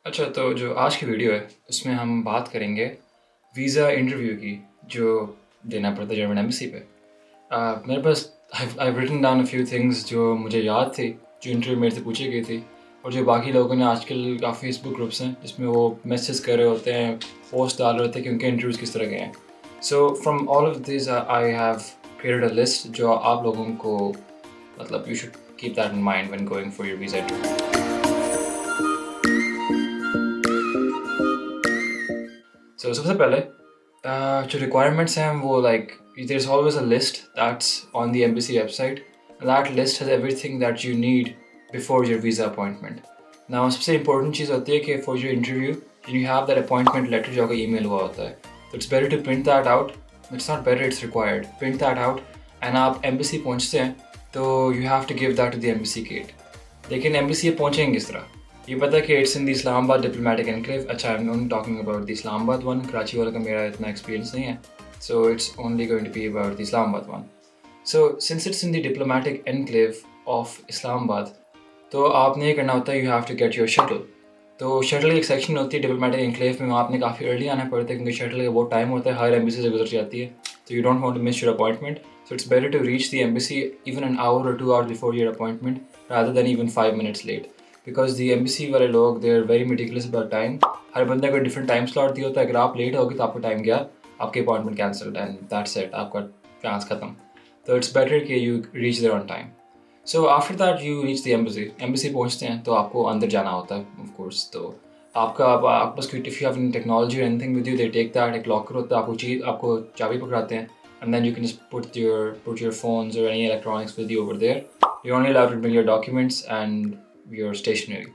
अच्छा, तो जो आज की वीडियो है उसमें हम बात करेंगे वीज़ा इंटरव्यू की जो देना पड़ता है जर्मन एम्बेसी पे। मेरे पास I written down a few things जो मुझे याद थी, जो इंटरव्यू मेरे से पूछी गई थी और जो बाकी लोगों ने आजकल काफ़ी फेसबुक ग्रुप्स हैं जिसमें वो मैसेज कर रहे होते हैं, पोस्ट डाल रहे होते हैं कि उनके इंटरव्यूज़ किस तरह गए हैं। So from all of this I have created a list जो आप लोगों को मतलब you should keep that in mind when going for your visa interview. सबसे पहले जो रिक्वायरमेंट्स हैं वो like there is always a list that's on the embassy website. That list has everything that you need before your visa appointment. Now सबसे important चीज़ होती है कि for your interview you have that appointment letter जो आपका email हुआ होता है, तो it's better to print that out. It's not better, it's required. Print that out and आप एम्बेसी पहुँचते हैं तो you have to give that to the embassy gate. लेकिन एम्बेसी पहुँचेंगे किस तरह? ये पता है कि it's in the Islamabad diplomatic enclave. अच्छा, I am not talking about the Islamabad one, Karachi वाला का मेरा इतना एक्सपीरियंस नहीं है, so it's only going to be about the Islamabad one. So since it's in the diplomatic enclave of Islamabad, तो आपने ये करना होता है, you have to get your shuttle. तो शटल की एक सेक्शन होती है डिप्लोमेटिक एनक्लेव में, वहाँ आपने काफ़ी अर्ली आना पड़ता है क्योंकि शटल का बहुत टाइम होता है, हर एम्बेसी से गुजर जाती है, तो you don't want to miss your appointment. So it's better to reach the embassy even an hour और 2 hours before your appointment rather than even 5 minutes late, because the embassy वाले लोग they are very meticulous about time. हर बंदे को different time slot दिया होता है, अगर आप लेट होगे तो आपका टाइम गया, आपकी appointment cancelled and that's it, आपका चांस खत्म। तो इट्स बेटर कि you reach there on time. So after that you reach the embassy. Embassy पहुँचते हैं तो आपको अंदर जाना होता है ऑफ कोर्स। तो आपके पास कोई if you have any technology और anything with you, they take that. एक लॉकर होता है, आपको चाबी पकड़ाते हैं and then you can just put your phones और any electronics with you over there. You only allowed to bring your documents and your stationery.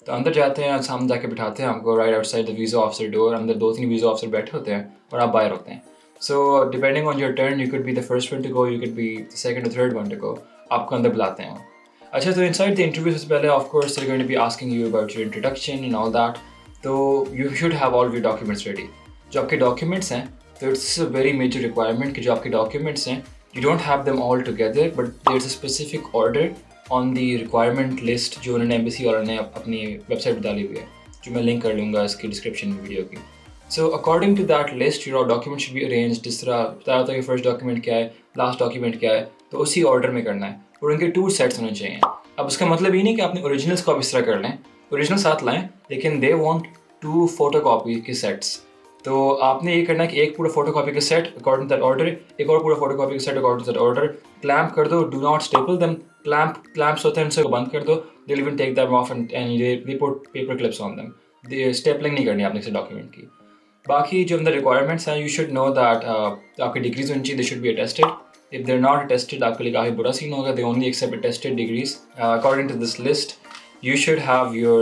तो अंदर जाते हैं, सामने जाके बिठाते हैं हमको right outside the visa officer door. अंदर 2-3 वीज़ा ऑफिसर बैठे होते हैं और आप बाहर होते हैं। So depending on your turn, you could be the first one to go, you could be the second और थर्ड वन टू गो। आपको अंदर बुलाते हैं। अच्छा, तो इनसाइड द इंटरव्यू से पहले of course they are going to be asking you about your introduction and all that. तो you should have all your documents ready. जो आपके डॉक्यूमेंट्स हैं, तो it's a very major requirement कि जो आपके डॉक्यूमेंट्स हैं, you don't have them all together but there is a specific order on the requirement list जो उन्होंने एम्बेसी वालों ने अपनी वेबसाइट पर डाली हुई है, जो मैं लिंक कर लूँगा इसकी डिस्क्रिप्शन में वीडियो की। So according to that list your document should be arrange. जिस तरह बताया होता है कि फर्स्ट डॉक्यूमेंट क्या है, लास्ट डॉक्यूमेंट क्या है, तो उसी ऑर्डर में करना है और उनके 2 सेट्स होने चाहिए। अब उसका मतलब ये नहीं कि आपने ओरिजिनल्स को आप इस तरह कर लें, ओरिजिनल साथ लाएं, लेकिन दे वांट 2 फोटोकॉपी के सेट्स। तो आपने ये करना है कि एक पूरा फोटोकॉपी का set according to that order, एक और पूरा फोटोकॉपी का set according to that order. Clamp कर दो, do not staple them. Clamps होते हैं, उनसे बंद कर दो। They will take them off and they put paper clips on them. Stapling नहीं करनी आपने किसी डॉक्यूमेंट की। बाकी जो अंदर रिक्वायरमेंट्स हैं, यू शुड नो दैट आपकी डिग्रीज होनी चाहिए, they should be attested. If they are not attested, आपके लिए काफ़ी बुरा सीन होगा। They only accept attested degrees. According to this list, you should have your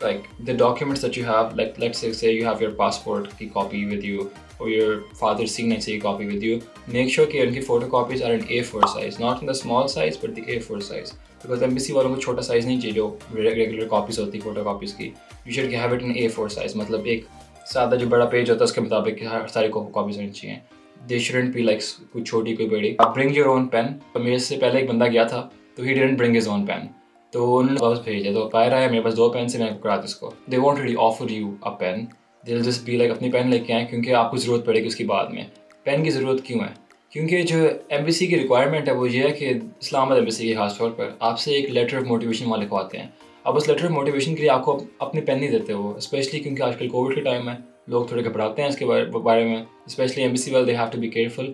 like the documents that you have, like let's say you have your passport की copy with you or your father's signature copy with you. Make sure कि उनकी photocopies are in A4 size, not in the small size but the A4 size, because embassy वालों को छोटा size नहीं चाहिए जो regular copies होती photocopies की। You should have it in A4 size, मतलब एक सादा जो बड़ा पेज होता है उसके मुताबिक सारी copies होनी चाहिए। They shouldn't be like कोई छोटी कोई बड़ी। Bring your own pen। तो मेरे से पहले एक बंदा गया था तो he didn't bring his own pen, तो उन्होंने वापस भेज दिया। तो कह रहा है मेरे पास 2 पेन से मैं पकड़ा इसको। They won't really offer you a pen, they will just be like अपनी पेन लेके आए क्योंकि आपको ज़रूरत पड़ेगी उसकी बाद में। पेन की ज़रूरत क्यों है? क्योंकि जो एम्बेसी की रिक्वायरमेंट है वो ये है कि इस्लामाबाद एम्बेसी के खास तौर पर आपसे एक लेटर ऑफ मोटिवेशन वहाँ लिखवाते हैं। अब उस लेटर ऑफ मोटिवेशन के लिए आपको अपनी पेन नहीं देते वो, स्पेशली क्योंकि आजकल कोविड के टाइम है, लोग थोड़े घबराते हैं इसके बारे में। स्पेशली एम्बेसी वाले, they have to be careful,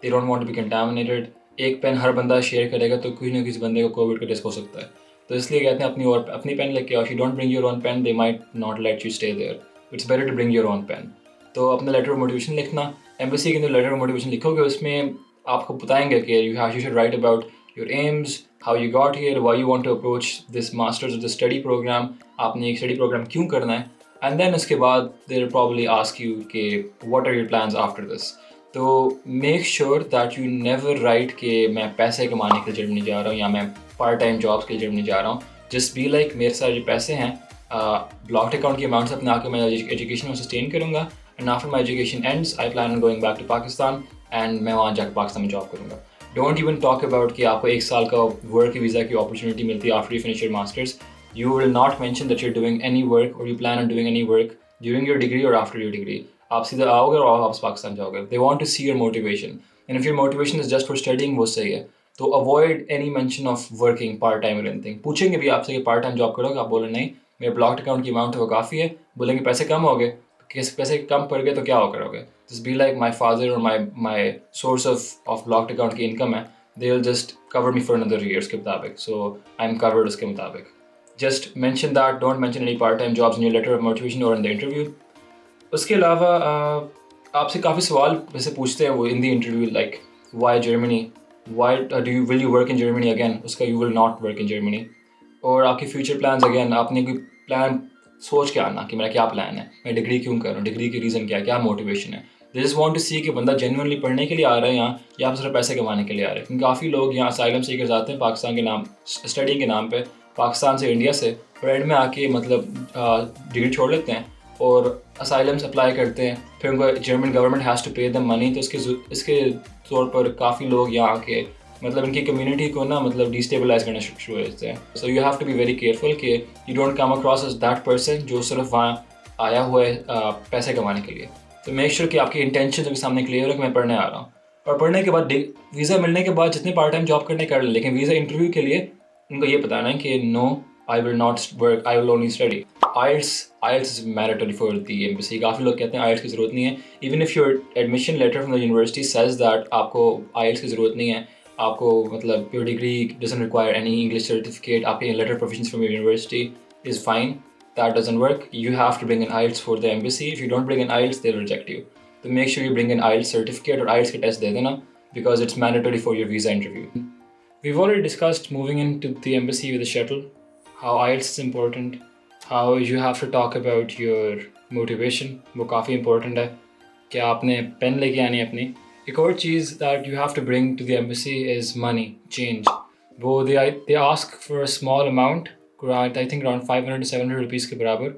they don't want to be contaminated. एक पेन हर बंदा शेयर करेगा तो किसी ना किसी बंदे को कोविड का रिस्क हो सकता है। तो इसलिए कहते हैं अपनी पेन लेके आओ। If you don't bring your own pen, they might not let you stay there. It's better to bring your own pen. तो अपना लेटर ऑफ मोटिवेशन लिखना, एम्बेसी के अंदर लेटर ऑफ मोटिवेशन लिखोगे, उसमें आपको बताएंगे कि you should write about your aims, how you got here, why you want to approach this masters of the study programme, आपने एक स्टडी प्रोग्राम क्यों करना है। एंड देन उसके बाद they will probably ask you कि what are your plans after this. तो make sure that you never write कि मैं पैसे कमाने के लिए जर्मनी जा रहा हूँ या मैं पार्ट टाइम जॉब्स के लिए जर्मनी जा रहा हूँ। जस्ट बी लाइक मेरे सारे जो पैसे हैं ब्लॉक्ड अकाउंट की अमाउंट से अपने आके मैं एजुकेशन में सस्टेन करूँगा and after my education ends I plan on going back to Pakistan and मैं वहाँ जाकर पाकिस्तान में जॉब करूँगा। डोंट इवन टॉक अबाउट कि आपको 1 साल का वर्क वीज़ा की अपॉर्चुनिटी मिलती है after you finish your masters. You will not mention that you're doing any work or you plan on doing any work during your degree or after your degree. आप सीधा आओगे और आप पाकिस्तान जाओगे. They want to see your motivation. And if your motivation is just for studying, वो सही है. तो avoid any mention of working part time or anything. पूछेंगे भी आपसे कि part time job करोगे, आप बोले नहीं, मेरे blocked account की amount है वो काफ़ी है. बोलेंगे पैसे कम हो गए, पैसे कम पड़ गए तो क्या हो करोगे? Just be like my father or my source of blocked account की income है. They'll just cover me for another year उसके मुताबिक. So I'm covered उसके मुताबिक. Just mention that. Don't mention any part-time jobs in your letter of motivation or in the interview. उसके अलावा आपसे काफ़ी सवाल वैसे पूछते हैं वो in the interview, like why Germany, why will you work in Germany again? उसका you will not work in Germany. और आपके future plans again, आपने कोई plan सोच के आना कि मेरा क्या प्लान है, मैं डिग्री क्यों कर रहा हूँ, डिग्री की रीज़न क्या है, क्या मोटिवेशन है. They just want to see कि बंदा genuinely पढ़ने के लिए आ रहा है यहाँ या सिर्फ पैसे कमाने के लिए आ रहा है. क्योंकि काफ़ी लोग यहाँ asylum seekers आते हैं पाकिस्तान के नाम स्टडी के नाम पे, पाकिस्तान से इंडिया से, और एंड में आके मतलब डिग्री छोड़ लेते हैं और असाइलम्स अप्लाई करते हैं. फिर उनको German government has to pay them money. तो इसके तौर पर काफ़ी लोग यहाँ आके मतलब इनकी कम्युनिटी को ना मतलब डिस्टेबलाइज करना शुरू हो जाते हैं. So you have to be very careful कि you don't come across as that person जो सिर्फ वहाँ आया हुआ है पैसे कमाने के लिए. तो मेक श्योर कि आपकी इंटेंशन के सामने क्लियर है कि मैं पढ़ने आ रहा हूँ. और पढ़ने के बाद वीज़ा मिलने के बाद जितने पार्ट टाइम जॉब करने कर लें, लेकिन वीज़ा इंटरव्यू के लिए उनको ये बताना है कि no, I will not work, I will only study. IELTS is mandatory for the embassy. काफ़ी लोग कहते हैं IELTS की ज़रूरत नहीं है. Even if your admission letter from the university says that आपको IELTS की ज़रूरत नहीं है, आपको मतलब your degree doesn't require any English certificate, आपके letter proficiency from your university is fine. That doesn't work. You have to bring an IELTS for the embassy. If you don't bring an IELTS, they'll reject you. So make sure you bring an IELTS certificate or IELTS के test दे देना because it's mandatory for your visa interview. We've already discussed moving into the embassy with a shuttle, how IELTS is important, how you have to talk about your motivation. वो काफ़ी important है कि आपने pen लेके आनी है अपनी. एक और चीज़ that you have to bring to the embassy is money, change. वो they ask for a small amount, I think around 500 to 700 rupees के बराबर.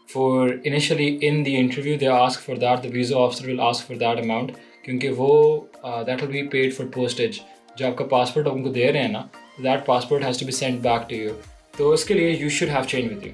For initially in the interview they ask for that, the visa officer will ask for that amount क्योंकि वो that will be paid for postage. जो आपका passport उनको दे रहे हैं ना, that passport has to be sent back to you. तो उसके लिए you should have change with you.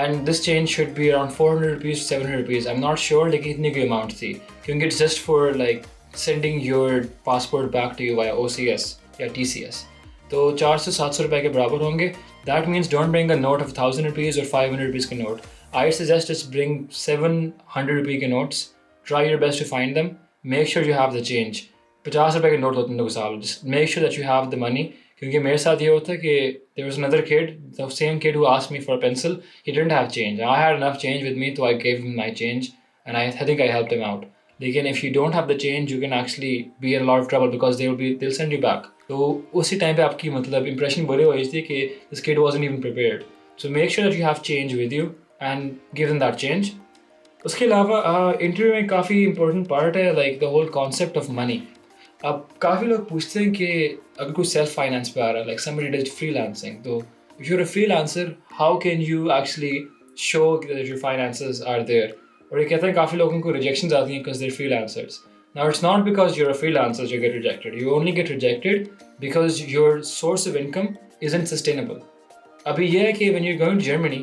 And this change should be around 400 rupees to 700 rupees. I'm not sure लेकिन इतनी कोई amount थी क्योंकि it's just for like sending your passport back to you via OCS या TCS. तो 400 से 700 रुपए के बराबर होंगे. That means don't bring a note of 1000 rupees or 500 rupees के note. I suggest just bring 700 rupee के notes. Try your best to find them. Make sure you have the change. 50 रुपए के नोट होते हैं तो साल. Just make sure that you have the money. क्योंकि मेरे साथ ये होता है कि there was another kid, the same kid who asked me for a pencil. He didn't have change. I had enough change with me, so I gave him my change, and I think I helped him out. लेकिन if you don't have the change, you can actually be in a lot of trouble because they'll send you back. तो उसी time पे आपकी मतलब impression बुरी हो जाती है कि this kid wasn't even prepared. So make sure that you have change with you and give them that change. उसके अलावा इंटरव्यू में काफ़ी important part है like the whole concept of money. अब काफ़ी लोग पूछते हैं कि अगर कोई self finance पे आ रहा है, like somebody does freelancing, तो if you're a freelancer, how can you actually show that your finances are there? और ये कहते हैं काफ़ी लोगों को rejections आती हैं because they're freelancers. Now it's not because you're a freelancer you get rejected. You only get rejected because your source of income isn't sustainable. अभी ये है कि when you're going to Germany,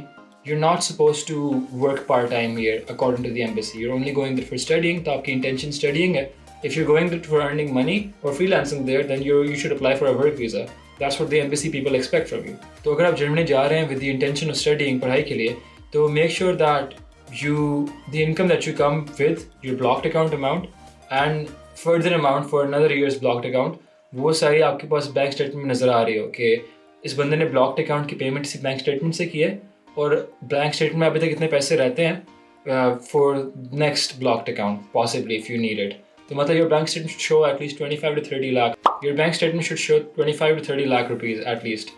you're not supposed to work part-time here according to the embassy. You're only going there for studying. तो आपकी intention studying है. If you're going there for earning money or freelancing there, then you should apply for a work visa. That's what the embassy people expect from you. तो अगर आप Germany जा रहे हैं with the intention of studying पढ़ाई के लिए, तो make sure that the income that you come with, your blocked account amount and further amount for another year's blocked account, वो सारी आपके पास बैंक स्टेटमेंट नज़र आ रही हो कि इस बंदे ने ब्लॉक्ड अकाउंट की पेमेंट इसी बैंक स्टेटमेंट से की है और बैंक स्टेटमेंट में अभी तक इतने पैसे रहते हैं for next blocked account possibly if you need it. तो मतलब your bank statement should show at least 25 to 30 lakh. Your bank statement should show 25 to 30 lakh rupees at least.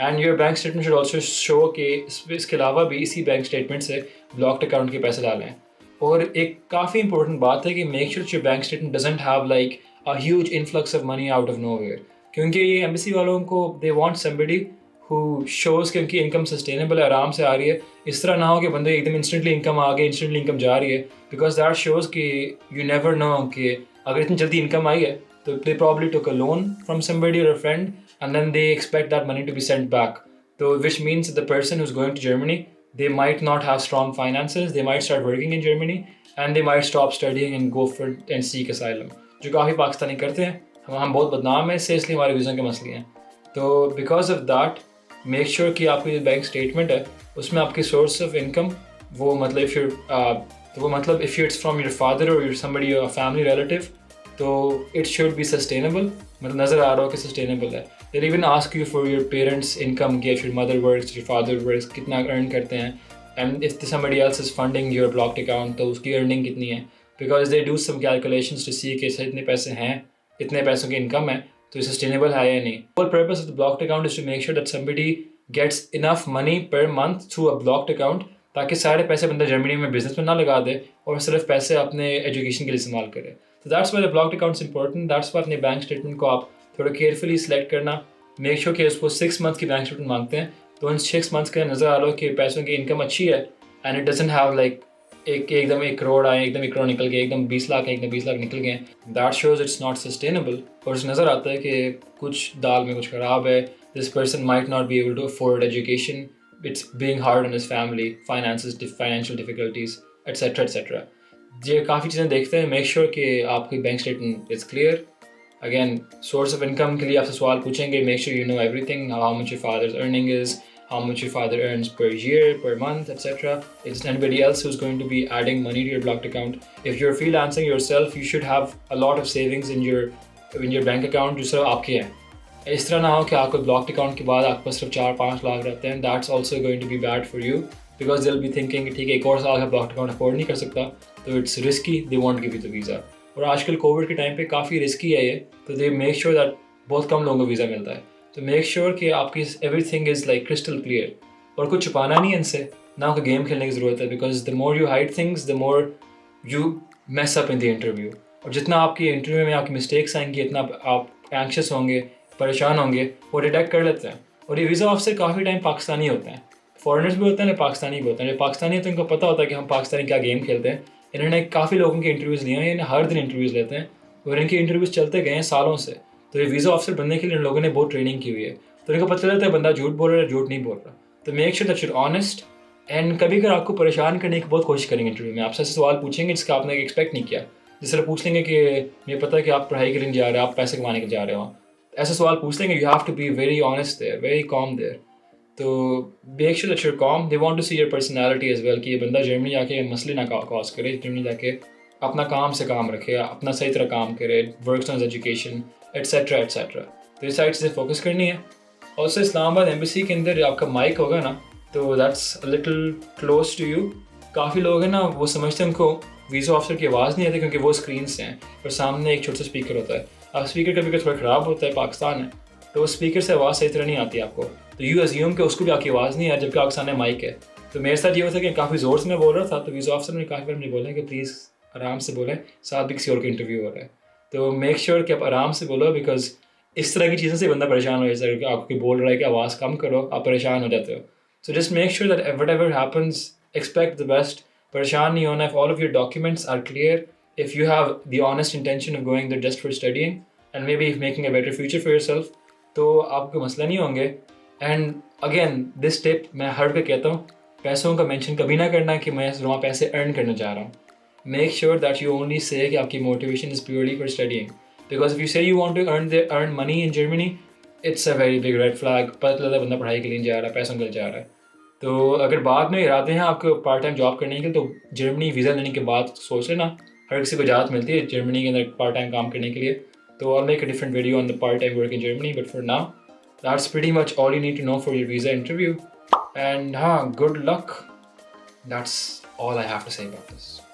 And your bank statement should also show कि इसके अलावा भी इसी bank statement से blocked account के पैसे डालें. और एक काफ़ी इंपॉर्टेंट बात है कि make sure your bank statement doesn't have like a huge influx of money out of nowhere. क्योंकि ये एम्बेसी वालों को they want somebody who shows कि उनकी इनकम सस्टेनेबल है, आराम से आ रही है. इस तरह ना हो कि बंदे एकदम इंस्टेंटली इनकम आ गई, इंस्टेंटली इनकम जा रही है. बिकॉज दैट शोज़ कि यू नेवर नो कि अगर इतनी जल्दी इनकम आई है तो they probably took a loan from somebody और a friend and then they expect that money to be sent back. So which means that the person who's going to Germany, they might not have strong finances, they might start working in Germany and they might stop studying and go for and seek asylum, जो काफ़ी पाकिस्तानी करते हैं. हम बहुत बदनाम हैं इससे, इसलिए हमारे वीज़ा के मसले हैं. तो because of that make sure कि आपकी जो बैंक स्टेटमेंट है उसमें आपकी सोर्स ऑफ इनकम वो मतलब if it's from your father और समबडी योर फैमिली रिलेटिव, तो इट शुड बी सस्टेनेबल, मतलब नज़र आ रहा हो कि सस्टेनेबल है. They'll even ask you for your parents' income, if your mother works, your father works, कितना earn करते हैं, and if somebody else is funding your blocked account, तो उसकी earning कितनी है, because they do some calculations to see कि इतने पैसे हैं, इतने पैसों की income है, तो ये sustainable है या नहीं. The whole purpose of the blocked account is to make sure that somebody gets enough money per month through a blocked account, ताकि सारे पैसे बंदा जर्मनी में बिजनेस में ना लगा दे और सिर्फ पैसे अपने एजुकेशन के लिए इस्तेमाल करे. So that's why the blocked account is important. That's why अपने बैंक स्टेटमेंट को आप थोड़ा केयरफुली सेलेक्ट करना. मेक श्योर कि उसको 6 मंथ की बैंक स्टेटमेंट मांगते हैं, तो उन 6 मंथ्स का नज़र आ रहा हो कि पैसों की इनकम अच्छी है and it doesn't have like एकदम 1 करोड़ आए, एकदम 1 करोड़ निकल गए, एकदम 20 लाख एकदम 20 लाख निकल गए. That shows it's not sustainable. और उस नज़र आता है कि कुछ दाल में कुछ ख़राब है. This person might not be able to afford education, it's being hard on his family, financial difficulties etcetera etcetera. ये काफ़ी चीज़ें देखते हैं. मेक श्योर कि आपकी bank statement is clear. Again, source of income के लिए आपसे सवाल पूछेंगे. Make sure you know everything, how much your father's earning is, how much your father earns per year, per month, etc. Is anybody else who's going to be adding money to your blocked account? If you're freelancing yourself, you should have a lot of savings in your bank account जो सिर्फ आपके हैं. इस तरह ना हो कि आपको blocked account के बाद आपके पास सिर्फ 4-5 लाख रहते हैं. That's also going to be bad for you because they'll be thinking ठीक है एक और साल का blocked account afford नहीं कर सकता, तो it's risky, they won't give you the visa. और आजकल कोविड के टाइम पे काफ़ी रिस्की है ये, तो दे मेक श्योर दैट बहुत कम लोगों को वीज़ा मिलता है. तो मेक श्योर कि आपकी everything is like crystal clear और कुछ छुपाना नहीं है इनसे, ना आपको गेम खेलने की ज़रूरत है. Because the more you hide things the more you mess up in the interview. और जितना आपकी इंटरव्यू में आपकी मिस्टेक्स आएंगी, इतना आप एंक्शस होंगे, परेशान होंगे, वो डिटेक्ट कर लेते हैं. और ये वीज़ा ऑफिसर काफ़ी टाइम पाकिस्तानी होते हैं, फॉरेनर्स भी होते हैं, पाकिस्तानी भी होते हैं. जो पाकिस्तानी तो इनको पता होता है कि हम पाकिस्तानी क्या गेम खेलते हैं. इन्होंने काफ़ी लोगों के इंटरव्यूज़ लिए हैं, इन्हें हर दिन इंटरव्यूज़ लेते हैं और इनके इंटरव्यूज़ चलते गए हैं सालों से. तो ये वीज़ा ऑफिसर बनने के लिए इन लोगों ने बहुत ट्रेनिंग की हुई है, तो इनको पता चलता है बंदा झूठ बोल रहा है, झूठ नहीं बोल रहा. तो make sure that you are honest. And कभी अगर आपको परेशान करने की बहुत कोशिश करेंगे इंटरव्यू में, आपसे सवाल पूछेंगे जिसका आपने एक्सपेक्ट नहीं किया. जिस तरह पूछ लेंगे कि मुझे पता है कि आप पढ़ाई के लिए जा रहे हो, आप पैसे कमाने के जा रहे हो, ऐसे सवाल पूछ लेंगे. You have to be very honest there, very calm there. तो make sure that you are calm. They want to see your personality as well, कि ये बंदा जर्मनी जाके मसले ना कॉज करे, जर्मनी जाके अपना काम से काम रखे, अपना सही तरह काम करे, works on education etcetera etcetera. तो ये सारी चीज़ें फोकस करनी है. ऑल्सो इस्लामाबाद एम्बेसी के अंदर आपका माइक होगा ना, तो that's a little close to you. काफ़ी लोग हैं ना, वो समझते हैं उनको वीज़ा ऑफिसर की आवाज़ नहीं आती क्योंकि वो स्क्रीन से हैं और सामने एक छोटा सा स्पीकर होता है. अब स्पीकर कभी थोड़ा ख़राब होता है, पाकिस्तान है, तो स्पीकर से आवाज़ सही तरह नहीं आती आपको, तो यू अज्यूम कि उसको भी आपकी आवाज़ नहीं है जबकि आपके सामने माइक है. तो मेरे साथ ये होता है कि काफ़ी ज़ोर से मैं बोल रहा था, तो वीज़ा ऑफिसर ने काफ़ी बार मुझे बोला कि प्लीज़ आराम से बोलें, साथ भी किसी और का इंटरव्यू हो रहा है. तो मेक श्योर कि आप आराम से बोलो, बिकॉज इस तरह की चीज़ों से बंदा परेशान हो जाता है कि आपको बोल रहा है कि आवाज़ कम करो, आप परेशान हो जाते हो. So just make sure that whatever happens expect the best. परेशान नहीं होना. If all of your documents are clear, if you have the honest intention of going there just for studying and maybe making a better future for yourself, तो आपको मसला नहीं होंगे. And again this tip मैं हर पे कहता हूँ, पैसों का मेंशन कभी ना करना कि मैं वहाँ पैसे अर्न करने जा रहा हूँ. Make sure that you only say कि आपकी motivation is purely for studying. Because if you say you want to earn money in Germany, it's a very big red flag. पता चलता है बंदा पढ़ाई के लिए जा रहा है, पैसों के लिए जा रहा है. तो अगर बाद में इरादे हैं आपको पार्ट टाइम जॉब करने के, तो जर्मनी वीज़ा लेने के बाद सोच लेना. हर किसी को इजाज़त मिलती है जर्मनी के अंदर पार्ट टाइम काम करने के लिए. तो I'll make a different video on the part-time work in Germany, but for now, that's pretty much all you need to know for your visa interview. And good luck. That's all I have to say about this.